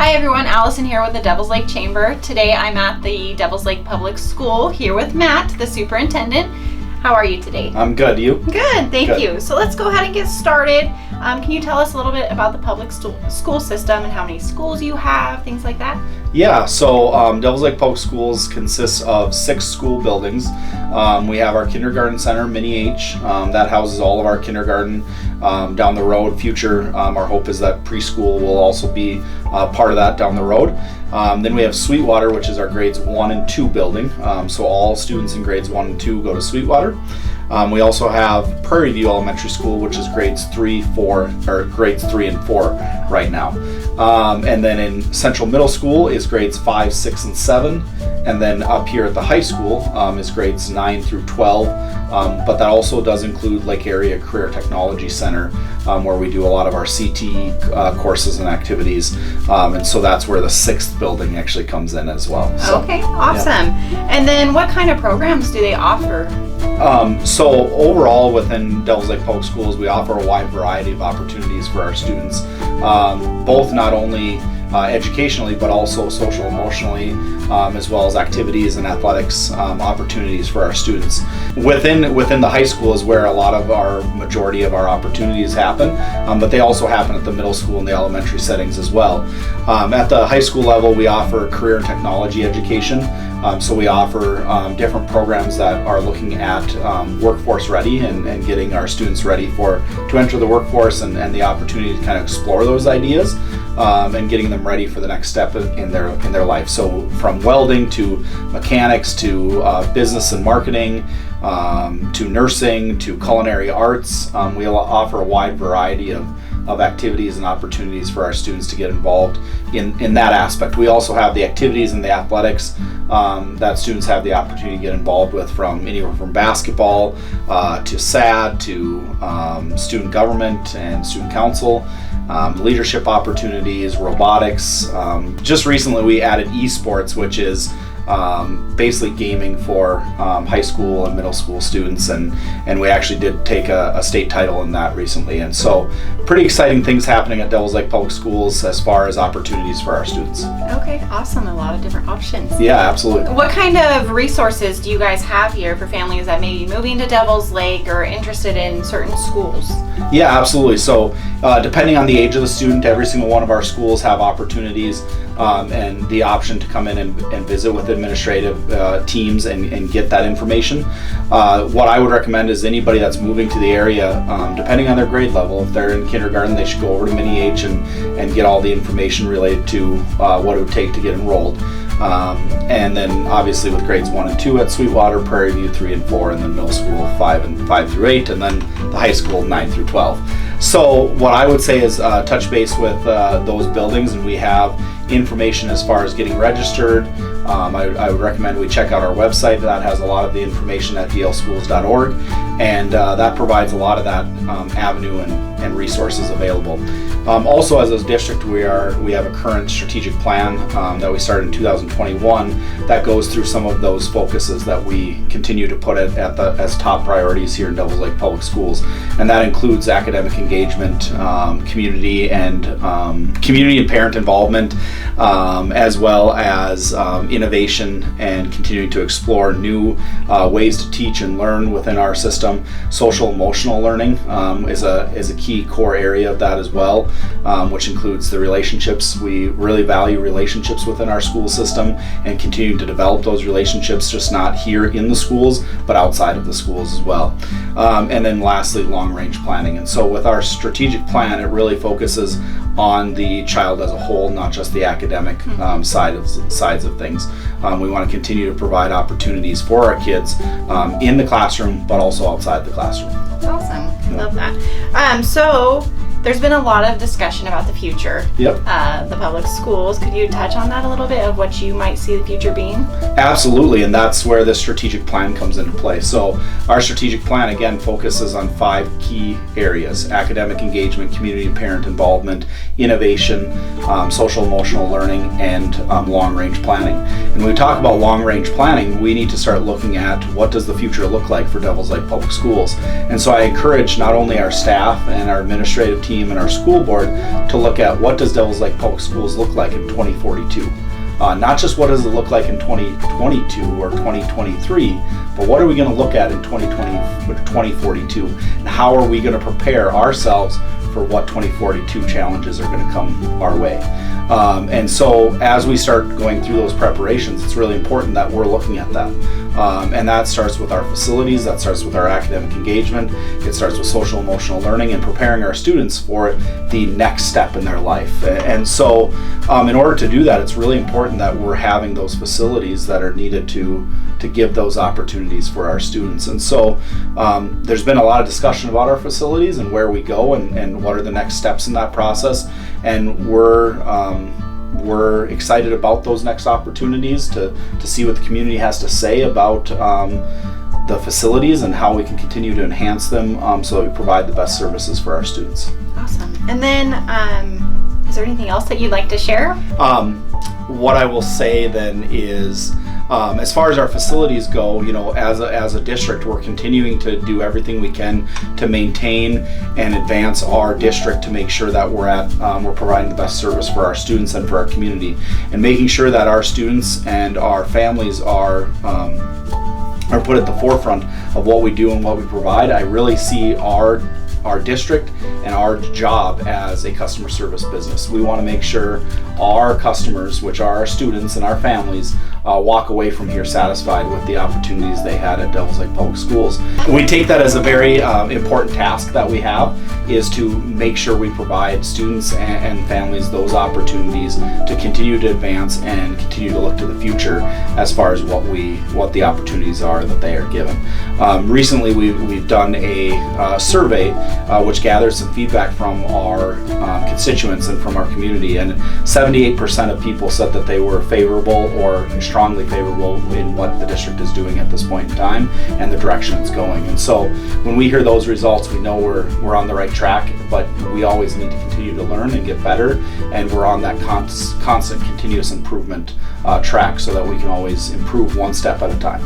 Hi everyone, Allison here with the Devil's Lake Chamber. Today I'm at the Devil's Lake Public School here with Matt, the superintendent. How are you today? I'm good. You? Good, thank you. So let's go ahead and get started. Can you tell us a little bit about the public school system and how many schools you have, things like that? Yeah, so Devil's Lake Public Schools consists of 6 school buildings. We have our kindergarten center, Mini H, that houses all of our kindergarten. Down the road, our hope is that preschool will also be part of that down the road. Then we have Sweetwater, which is our grades 1 and 2 building. So all students in grades 1 and 2 go to Sweetwater. We also have Prairie View Elementary School, which is grades 3 and 4 right now. And then in Central Middle School is grades 5, 6, and 7. And then up here at the high school is grades 9 through 12. But that also does include Lake Area Career Technology Center, where we do a lot of our CTE courses and activities. And so that's where the 6th building actually comes in as well. So, okay, awesome. Yeah. And then what kind of programs do they offer? So overall within Devil's Lake Public Schools, we offer a wide variety of opportunities for our students, both not only educationally but also social emotionally, as well as activities and athletics opportunities for our students. Within the high school is where a lot of our majority of our opportunities happen, but they also happen at the middle school and the elementary settings as well. At the high school level, we offer career and technology education. So we offer different programs that are looking at workforce ready and getting our students ready to enter the workforce and the opportunity to kind of explore those ideas and getting them ready for the next step in their life. So from welding to mechanics to business and marketing to nursing to culinary arts, we offer a wide variety of activities and opportunities for our students to get involved in that aspect. We also have the activities and the athletics that students have the opportunity to get involved with, from anywhere from basketball to SAD to student government and student council, leadership opportunities, robotics. Just recently we added esports, which is basically gaming for high school and middle school students, and we actually did take a state title in that recently. And so pretty exciting things happening at Devil's Lake Public Schools as far as opportunities for our students. Okay, awesome. A lot of different options. Yeah, absolutely. What kind of resources do you guys have here for families that may be moving to Devil's Lake or interested in certain schools? Yeah, absolutely. So depending on the age of the student, every single one of our schools have opportunities and the option to come in and visit with administrative teams and get that information. What I would recommend is anybody that's moving to the area, depending on their grade level, if they're in kindergarten, they should go over to Mini H and get all the information related to what it would take to get enrolled. And then obviously with grades 1 and 2 at Sweetwater, Prairie View 3 and 4, and then middle school 5 through 8, and then the high school 9 through 12. So what I would say is touch base with those buildings, and we have information as far as getting registered. I would recommend we check out our website. That has a lot of the information at dlschools.org, and that provides a lot of that avenue and resources available. Also, as a district, we have a current strategic plan that we started in 2021 that goes through some of those focuses that we continue to put as top priorities here in Devil's Lake Public Schools, and that includes academic engagement, community and parent involvement, as well as innovation and continuing to explore new ways to teach and learn within our system. Social emotional learning is a key core area of that as well, which includes the relationships. We really value relationships within our school system and continue to develop those relationships, just not here in the schools, but outside of the schools as well. And then lastly, long-range planning. And so with our strategic plan, it really focuses on the child as a whole, not just the academic sides of things. We want to continue to provide opportunities for our kids in the classroom, but also outside the classroom. Awesome. I love that. So there's been a lot of discussion about the future. Yep. The public schools. Could you touch on that a little bit, of what you might see the future being? Absolutely, and that's where the strategic plan comes into play. So our strategic plan, again, focuses on 5 key areas: academic engagement, community and parent involvement, innovation, social emotional learning, and long-range planning. And when we talk about long-range planning, we need to start looking at what does the future look like for Devil's Lake Public Schools. And so I encourage not only our staff and our administrative team team and our school board to look at what does Devils Lake Public Schools look like in 2042. Not just what does it look like in 2022 or 2023, but what are we going to look at in 2042, and how are we going to prepare ourselves for what 2042 challenges are going to come our way. And so as we start going through those preparations, it's really important that we're looking at that. And that starts with our facilities, that starts with our academic engagement, it starts with social emotional learning and preparing our students for the next step in their life. And so in order to do that, it's really important that we're having those facilities that are needed to give those opportunities for our students. And so there's been a lot of discussion about our facilities and where we go and what are the next steps in that process. And we're excited about those next opportunities to see what the community has to say about the facilities and how we can continue to enhance them so that we provide the best services for our students. Awesome. And then is there anything else that you'd like to share? What I will say then is as far as our facilities go, as a district, we're continuing to do everything we can to maintain and advance our district to make sure that we're providing the best service for our students and for our community, and making sure that our students and our families are put at the forefront of what we do and what we provide. I really see our district and our job as a customer service business. We want to make sure our customers, which are our students and our families, walk away from here satisfied with the opportunities they had at Devils Lake Public Schools. We take that as a very important task that we have, is to make sure we provide students and families those opportunities to continue to advance and continue to look to the future as far as what the opportunities are that they are given. Recently we've done a survey which gathered some feedback from our constituents and from our community, and 78% of people said that they were favorable or strongly favorable in what the district is doing at this point in time and the direction it's going. And so when we hear those results, we know we're on the right track, but we always need to continue to learn and get better, and we're on that constant continuous improvement track so that we can always improve one step at a time.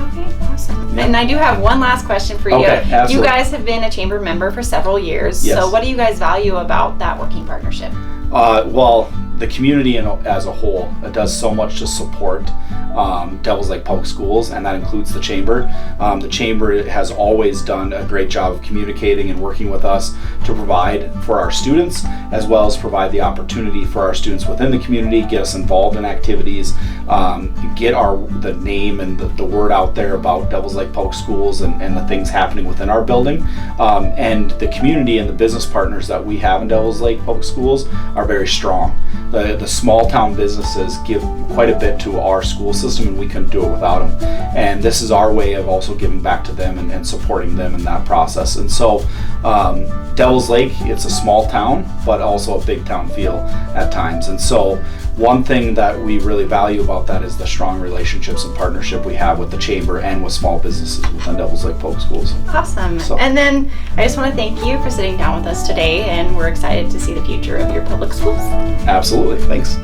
Okay, awesome. Yeah. And I do have one last question for you. Okay, absolutely. You guys have been a chamber member for several years. Yes. So what do you guys value about that working partnership? Well, the community as a whole does so much to support Devils Lake Public Schools, and that includes the chamber. The chamber has always done a great job of communicating and working with us to provide for our students, as well as provide the opportunity for our students within the community, get us involved in activities, get the name and the word out there about Devils Lake Public Schools and the things happening within our building. And the community and the business partners that we have in Devils Lake Public Schools are very strong. The small town businesses give quite a bit to our school system, and we couldn't do it without them. And this is our way of also giving back to them and supporting them in that process. And so Devils Lake, it's a small town, but also a big town feel at times. And so one thing that we really value about that is the strong relationships and partnership we have with the chamber and with small businesses within Devils Lake Public Schools. Awesome. And then I just want to thank you for sitting down with us today, and we're excited to see the future of your public schools. Absolutely. Thanks.